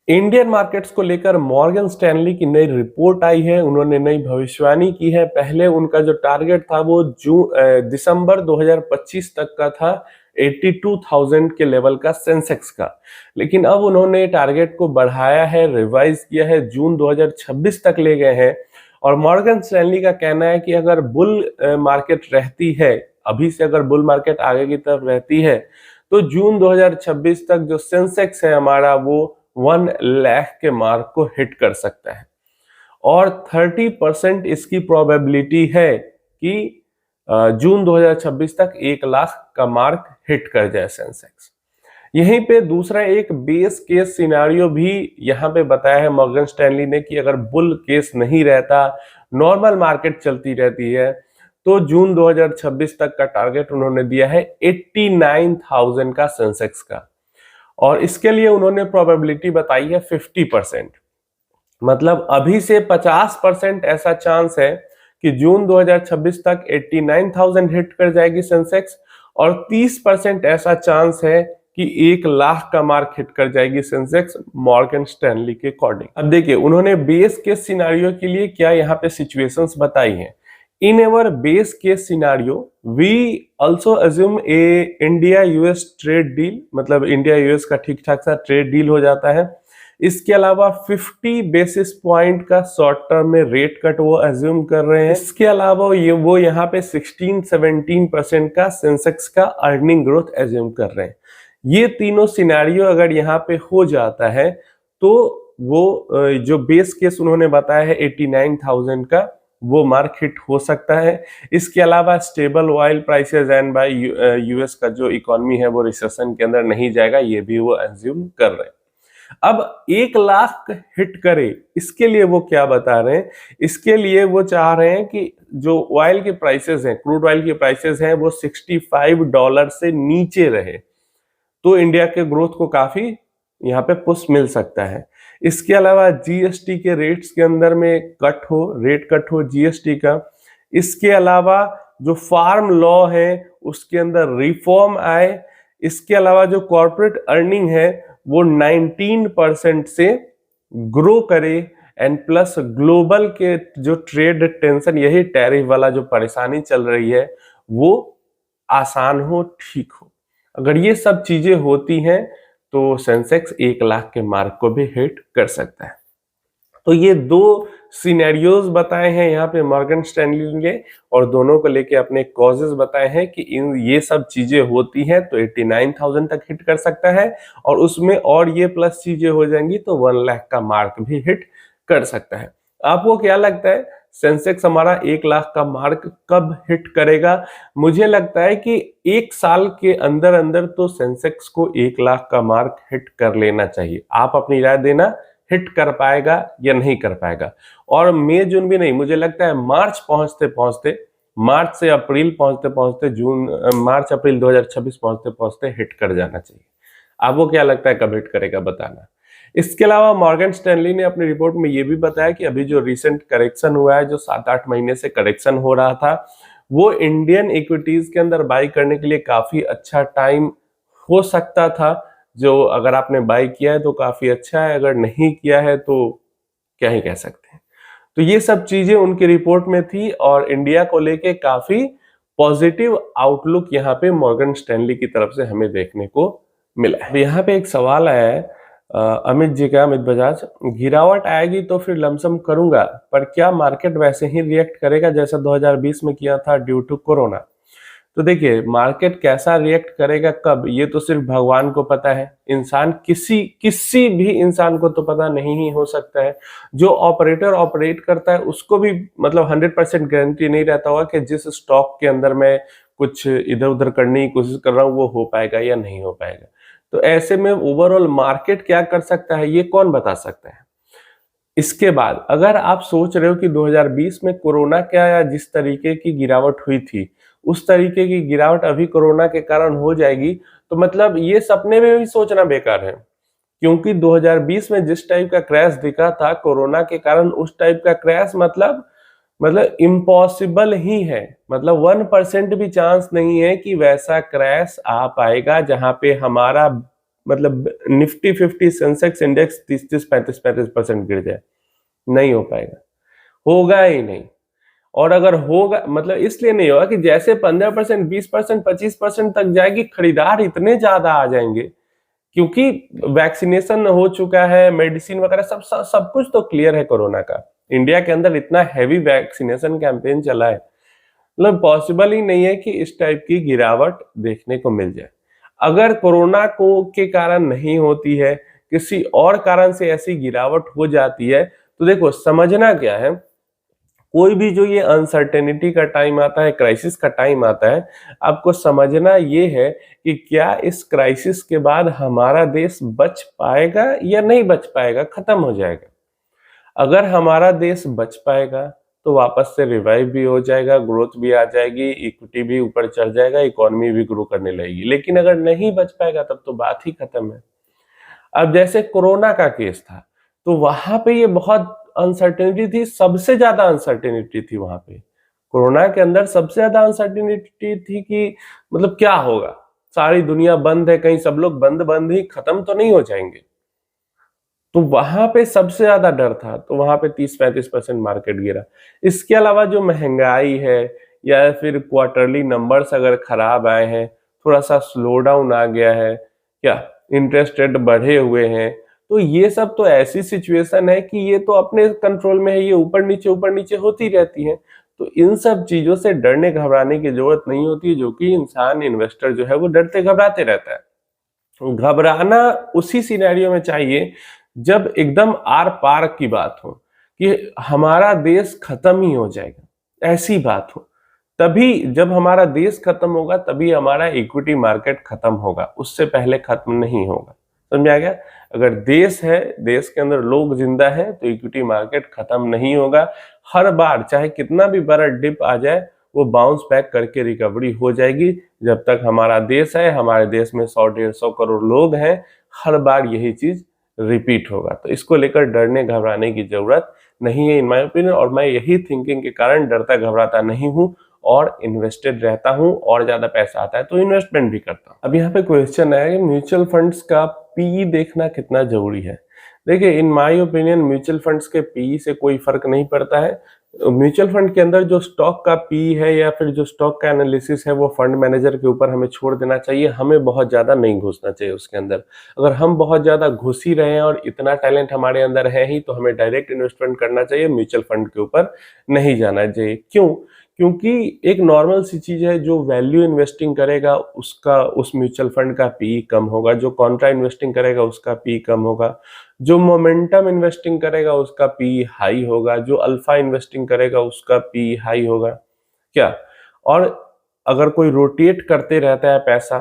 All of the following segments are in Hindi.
इंडियन मार्केट्स को लेकर मॉर्गन स्टैनली की नई रिपोर्ट आई है। उन्होंने नई भविष्यवाणी की है। पहले उनका जो टारगेट था वो दिसंबर 2025 तक का था, 82,000 के लेवल का सेंसेक्स का। लेकिन अब उन्होंने टारगेट को बढ़ाया है, रिवाइज किया है, जून 2026 तक ले गए हैं। और मॉर्गन स्टैनली का कहना है कि अगर बुल मार्केट रहती है, अभी से अगर बुल मार्केट आगे की तरफ रहती है, तो जून 2026 तक जो सेंसेक्स है हमारा वो 1 लाख के मार्क को हिट कर सकता है। और 30% इसकी प्रोबेबिलिटी है कि जून 2026 तक 1 लाख का मार्क हिट कर जाए सेंसेक्स। यहीं पे दूसरा एक बेस केस सिनारियो भी यहाँ पे बताया है मॉर्गन स्टैनली ने कि अगर बुल केस नहीं रहता, नॉर्मल मार्केट चलती रहती है, तो जून 2026 तक का टारगेट उन्होंने दिया है 89,000 का सेंसेक्स का। और इसके लिए उन्होंने प्रोबेबिलिटी बताई है 50%। मतलब अभी से 50% ऐसा चांस है कि जून 2026 तक 89,000 हिट कर जाएगी सेंसेक्स, और 30% ऐसा चांस है कि 1 लाख का मार्क हिट कर जाएगी सेंसेक्स मॉर्गन स्टैनली के अकॉर्डिंग। अब देखिए उन्होंने बेस केस सिनारियो के लिए क्या यहाँ पे सिचुएशंस बताई हैं। In our base case scenario we also assume a India US trade deal, मतलब इंडिया यूएस का ठीक ठाक सा ट्रेड डील हो जाता है। इसके अलावा 50 बेसिस पॉइंट का शॉर्ट टर्म में रेट कट वो अज्यूम कर रहे हैं। इसके अलावा वो यहाँ पे 16-17% का सेंसेक्स का अर्निंग ग्रोथ अज्यूम कर रहे हैं। ये तीनों सिनेरियो अगर यहाँ पे हो जाता है तो वो जो बेस केस उन्होंने बताया है 89,000 का, वो मार्क हिट हो सकता है। इसके अलावा stable oil prices and bye US का जो इकोनॉमी है वो रिसेशन के अंदर नहीं जाएगा, ये भी वो अज्यूम कर रहे हैं। अब 1 लाख हिट करे, इसके लिए वो क्या बता रहे हैं, इसके लिए वो चाह रहे हैं कि जो ऑयल के प्राइसेस हैं, क्रूड ऑयल के प्राइसेस हैं, वो $65 से नीचे रहे, तो इंडिया के ग्रोथ को काफी यहाँ पे पुश मिल सकता है। इसके अलावा जीएसटी के रेट्स के अंदर में रेट कट हो जीएसटी का। इसके अलावा जो फार्म लॉ है उसके अंदर रिफॉर्म आए। इसके अलावा जो कॉर्पोरेट अर्निंग है वो 19% से ग्रो करे, एंड प्लस ग्लोबल के जो ट्रेड टेंशन, यही टैरिफ वाला जो परेशानी चल रही है, वो आसान हो, ठीक हो। अगर ये सब चीजें होती हैं तो सेंसेक्स 1 लाख के मार्क को भी हिट कर सकता है। तो ये दो सिनेरियोज बताए हैं यहाँ पे मॉर्गन स्टैनली ने, और दोनों को लेके अपने कॉजेस बताए हैं कि ये सब चीजें होती हैं तो 89,000 तक हिट कर सकता है, और उसमें और ये प्लस चीजें हो जाएंगी तो 1 लाख का मार्क भी हिट कर सकता है। आपको क्या लगता है सेंसेक्स हमारा 1 लाख का मार्क कब हिट करेगा? मुझे लगता है कि 1 साल के अंदर अंदर तो सेंसेक्स को 1 लाख का मार्क हिट कर लेना चाहिए। आप अपनी राय देना, हिट कर पाएगा या नहीं कर पाएगा। और मई जून भी नहीं, मुझे लगता है मार्च पहुंचते पहुंचते, मार्च से अप्रैल पहुंचते पहुंचते, मार्च अप्रैल 2026 पहुंचते पहुंचते हिट कर जाना चाहिए। आपको क्या लगता है कब हिट करेगा, बताना। इसके अलावा मॉर्गन स्टैनली ने अपनी रिपोर्ट में ये भी बताया कि अभी जो रिसेंट करेक्शन हुआ है, जो 7-8 महीने से करेक्शन हो रहा था, वो इंडियन इक्विटीज के अंदर बाई करने के लिए काफी अच्छा टाइम हो सकता था। जो अगर आपने बाई किया है तो काफी अच्छा है, अगर नहीं किया है तो क्या ही कह सकते हैं। तो ये सब चीजें उनकी रिपोर्ट में थी, और इंडिया को लेके काफी पॉजिटिव आउटलुक यहाँ पे मॉर्गन स्टैनली की तरफ से हमें देखने को मिला है। यहाँ पे एक सवाल आया है अमित जी का, अमित बजाज, गिरावट आएगी तो फिर लमसम करूंगा, पर क्या मार्केट वैसे ही रिएक्ट करेगा जैसा 2020 में किया था ड्यू टू कोरोना? तो देखिए मार्केट कैसा रिएक्ट करेगा कब, ये तो सिर्फ भगवान को पता है। इंसान किसी भी इंसान को तो पता नहीं ही हो सकता है। जो ऑपरेटर ऑपरेट करता है उसको भी मतलब 100% गारंटी नहीं रहता होगा कि जिस स्टॉक के अंदर मैं कुछ इधर उधर करने की कोशिश कर रहा हूँ वो हो पाएगा या नहीं हो पाएगा। तो ऐसे में ओवरऑल मार्केट क्या कर सकता है ये कौन बता सकता है। इसके बाद अगर आप सोच रहे हो कि 2020 में कोरोना क्या या जिस तरीके की गिरावट हुई थी उस तरीके की गिरावट अभी कोरोना के कारण हो जाएगी, तो मतलब ये सपने में भी सोचना बेकार है। क्योंकि 2020 में जिस टाइप का क्रैश दिखा था कोरोना के कारण, उस टाइप का क्रैश मतलब इम्पॉसिबल ही है। मतलब 1% भी चांस नहीं है कि वैसा क्रैश आ पाएगा जहां पे हमारा मतलब निफ्टी 50 सेंसेक्स इंडेक्स 30-35% गिर जाए, नहीं हो पाएगा, होगा ही नहीं। और अगर होगा मतलब इसलिए नहीं होगा कि जैसे 15%, 20%, 25% तक जाएगी, खरीदार इतने ज्यादा आ जाएंगे क्योंकि वैक्सीनेशन हो चुका है, मेडिसिन वगैरह सब कुछ तो क्लियर है कोरोना का। इंडिया के अंदर इतना हैवी वैक्सीनेशन कैंपेन चला है, मतलब पॉसिबल ही नहीं है कि इस टाइप की गिरावट देखने को मिल जाए। अगर कोरोना को के कारण नहीं होती है, किसी और कारण से ऐसी गिरावट हो जाती है, तो देखो समझना क्या है, कोई भी जो ये अनसर्टेनिटी का टाइम आता है, क्राइसिस का टाइम आता है, आपको समझना ये है कि क्या इस क्राइसिस के बाद हमारा देश बच पाएगा या नहीं बच पाएगा, खत्म हो जाएगा। अगर हमारा देश बच पाएगा तो वापस से रिवाइव भी हो जाएगा, ग्रोथ भी आ जाएगी, इक्विटी भी ऊपर चढ़ जाएगा, इकोनॉमी भी ग्रो करने लगेगी। लेकिन अगर नहीं बच पाएगा तब तो बात ही खत्म है। अब जैसे कोरोना का केस था, तो वहां पे ये बहुत अनसर्टेनिटी थी, सबसे ज्यादा अनसर्टेनिटी थी वहां पे। कोरोना के अंदर सबसे ज्यादा अनसर्टेनिटी थी कि मतलब क्या होगा, सारी दुनिया बंद है, कहीं सब लोग बंद बंद ही खत्म तो नहीं हो जाएंगे। तो वहां पे सबसे ज्यादा डर था, तो वहां पे 30-35% मार्केट गिरा। इसके अलावा जो महंगाई है या फिर क्वार्टरली नंबर्स अगर खराब आए हैं, थोड़ा सा स्लो डाउन आ गया है, क्या इंटरेस्ट रेट बढ़े हुए हैं, तो ये सब तो ऐसी सिचुएशन है कि ये तो अपने कंट्रोल में है, ये ऊपर नीचे होती रहती है। तो इन सब चीजों से डरने घबराने की जरूरत नहीं होती है, जो कि इंसान इन्वेस्टर जो है वो डरते घबराते रहता है। घबराना उसी सिनेरियो में चाहिए जब एकदम आर पार की बात हो कि हमारा देश खत्म ही हो जाएगा, ऐसी बात हो। तभी जब हमारा देश खत्म होगा तभी हमारा इक्विटी मार्केट खत्म होगा, उससे पहले खत्म नहीं होगा। समझ आ गया? अगर देश है, देश के अंदर लोग जिंदा है, तो इक्विटी मार्केट खत्म नहीं होगा। हर बार चाहे कितना भी बड़ा डिप आ जाए, वो बाउंस बैक करके रिकवरी हो जाएगी। जब तक हमारा देश है, हमारे देश में 100-150 करोड़ लोग हैं, हर बार यही चीज रिपीट होगा। तो इसको लेकर डरने घबराने की जरूरत नहीं है इन माय ओपिनियन, और मैं यही थिंकिंग के कारण डरता घबराता नहीं हूं और इन्वेस्टेड रहता हूं, और ज्यादा पैसा आता है तो इन्वेस्टमेंट भी करता हूं। अब यहाँ पे क्वेश्चन है कि म्यूचुअल फंड्स का पी देखना कितना जरूरी है। देखिए, in my opinion mutual funds के पी से कोई फर्क नहीं पड़ता है। म्यूचुअल फंड के अंदर जो स्टॉक का पी है या फिर जो स्टॉक का एनालिसिस है, वो फंड मैनेजर के ऊपर हमें छोड़ देना चाहिए, हमें बहुत ज्यादा नहीं घुसना चाहिए उसके अंदर। अगर हम बहुत ज्यादा घुस ही रहे हैं और इतना टैलेंट हमारे अंदर है ही, तो हमें डायरेक्ट इन्वेस्टमेंट करना चाहिए, म्यूचुअल फंड के ऊपर नहीं जाना चाहिए। क्यों? क्योंकि एक नॉर्मल सी चीज है, जो वैल्यू इन्वेस्टिंग करेगा उसका, उस म्यूचुअल फंड का पी कम होगा, जो कॉन्ट्रा इन्वेस्टिंग करेगा उसका पी कम होगा, जो मोमेंटम इन्वेस्टिंग करेगा उसका पी हाई होगा, जो अल्फा इन्वेस्टिंग करेगा उसका पी हाई होगा। क्या? और अगर कोई रोटेट करते रहता है पैसा,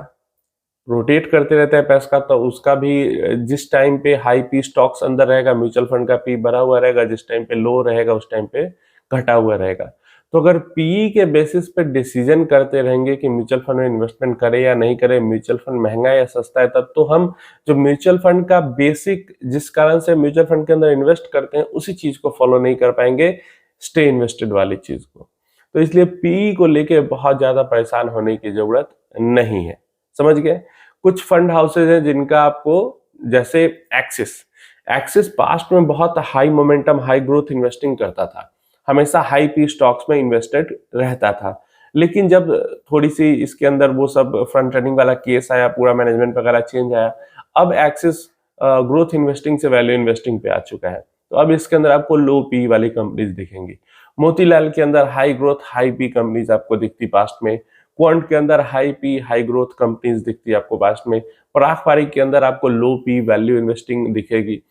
तो उसका भी जिस टाइम पे हाई पी स्टॉक्स अंदर रहेगा, म्यूचुअल फंड का पी बढ़ा हुआ रहेगा, जिस टाइम पे लो रहेगा उस टाइम पे घटा हुआ रहेगा। तो अगर पीई के बेसिस पे डिसीजन करते रहेंगे कि म्यूचुअल फंड में इन्वेस्टमेंट करें या नहीं करें, म्यूचुअल फंड महंगा है या सस्ता है, तब तो हम जो म्यूचुअल फंड का बेसिक, जिस कारण से म्यूचुअल फंड के अंदर इन्वेस्ट करते हैं, उसी चीज को फॉलो नहीं कर पाएंगे, स्टे इन्वेस्टेड वाली चीज को। तो इसलिए पीई को लेके बहुत ज्यादा परेशान होने की जरूरत नहीं है। समझ गए? कुछ फंड हाउसेज हैं जिनका आपको, जैसे एक्सिस पास्ट में बहुत high momentum high growth investing करता था, हमेशा हाई पी स्टॉक्स में इन्वेस्टेड रहता था। लेकिन जब थोड़ी सी इसके अंदर वो सब फ्रंट रनिंग वाला केस आया, पूरा मैनेजमेंट वगैरह चेंज आया, अब एक्सिस ग्रोथ इन्वेस्टिंग से वैल्यू इन्वेस्टिंग पे आ चुका है। तो अब इसके अंदर आपको लो पी वाली कंपनीज दिखेंगी। मोतीलाल के अंदर high growth high P companies आपको दिखती पास्ट में, क्वांट के अंदर high P high growth companies दिखती है आपको पास्ट में, पराग पारी के अंदर आपको लो पी वैल्यू इन्वेस्टिंग दिखेगी।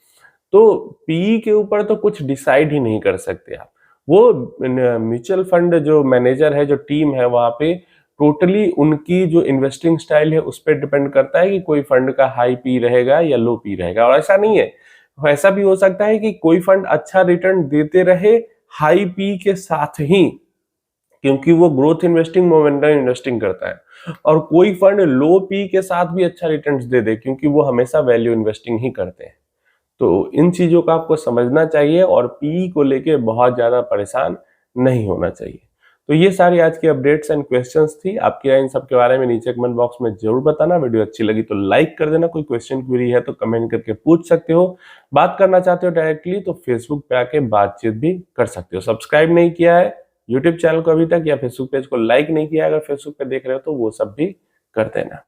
तो पी के ऊपर तो कुछ डिसाइड ही नहीं कर सकते आप। वो म्यूचुअल फंड जो मैनेजर है, जो टीम है वहां पे, टोटली उनकी जो इन्वेस्टिंग स्टाइल है उस पर डिपेंड करता है कि कोई फंड का हाई पी रहेगा या लो पी रहेगा। और ऐसा नहीं है, ऐसा भी हो सकता है कि कोई फंड अच्छा रिटर्न देते रहे हाई पी के साथ ही, क्योंकि वो ग्रोथ इन्वेस्टिंग मोमेंटम इन्वेस्टिंग करता है, और कोई फंड लो पी के साथ भी अच्छा रिटर्न्स दे दे, क्योंकि वो हमेशा वैल्यू इन्वेस्टिंग ही करते हैं। तो इन चीजों का आपको समझना चाहिए और पी को लेके बहुत ज्यादा परेशान नहीं होना चाहिए। तो ये सारी आज की अपडेट्स एंड क्वेश्चंस थी। आपकी राय इन सब के बारे में नीचे कमेंट बॉक्स में जरूर बताना। वीडियो अच्छी लगी तो लाइक कर देना, कोई क्वेश्चन क्वेरी है तो कमेंट करके पूछ सकते हो। बात करना चाहते हो डायरेक्टली तो फेसबुक पे आके बातचीत भी कर सकते हो। सब्सक्राइब नहीं किया है यूट्यूब चैनल को अभी तक, या फेसबुक पेज को लाइक नहीं किया, अगर फेसबुक पे देख रहे हो तो वो सब भी कर देना।